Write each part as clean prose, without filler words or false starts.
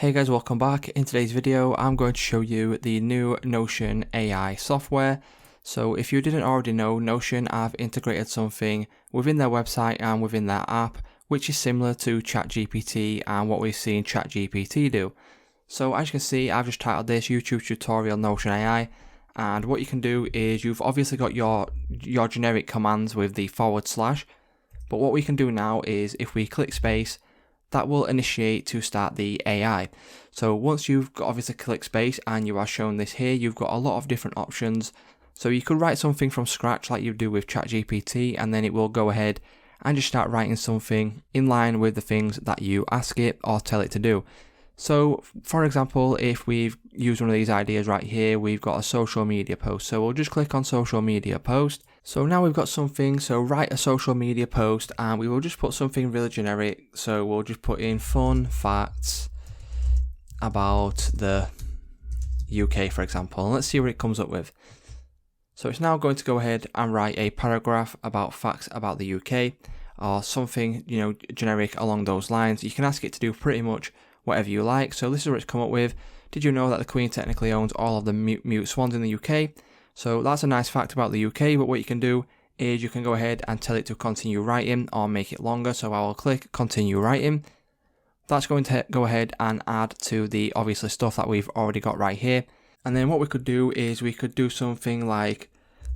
Hey guys, welcome back. In today's video, I'm going to show you the new Notion AI software. So if you didn't already know, Notion have integrated something within their website and within their app, which is similar to ChatGPT and what we've seen ChatGPT do. So as you can see, I've just titled this YouTube tutorial Notion AI. And what you can do is you've obviously got your generic commands with the /. But what we can do now is if we click space, that will initiate to start the AI. So once you've got obviously click space and you are shown this here, you've got a lot of different options. So you could write something from scratch like you do with ChatGPT, and then it will go ahead and just start writing something in line with the things that you ask it or tell it to do. So for example, if we've used one of these ideas right here, we've got a social media post. So we'll just click on social media post. So now we've got something, so write a social media post and we will just put something really generic. So we'll just put in fun facts about the UK, for example, and let's see what it comes up with. So it's now going to go ahead and write a paragraph about facts about the UK or something, generic along those lines. You can ask it to do pretty much whatever you like. So this is what it's come up with. Did you know that the Queen technically owns all of the mute swans in the UK? So that's a nice fact about the UK, but what you can do is you can go ahead and tell it to continue writing or make it longer. So I will click continue writing. That's going to go ahead and add to the obviously stuff that we've already got right here. And then what we could do is we could do something like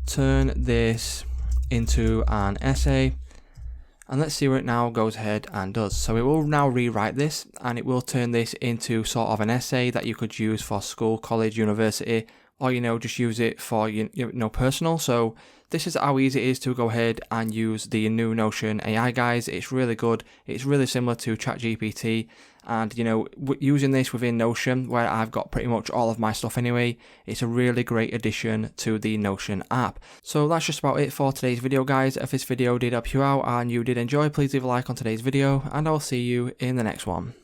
turn this into an essay. And let's see what it now goes ahead and does. So it will now rewrite this and it will turn this into sort of an essay that you could use for school, college, university, or just use it for personal. So this is how easy it is to go ahead and use the new Notion AI, guys. It's really good. It's really similar to ChatGPT, and using this within Notion, where I've got pretty much all of my stuff anyway, it's a really great addition to the Notion app. So that's just about it for today's video, guys. If this video did help you out and you did enjoy, please leave a like on today's video, and I'll see you in the next one.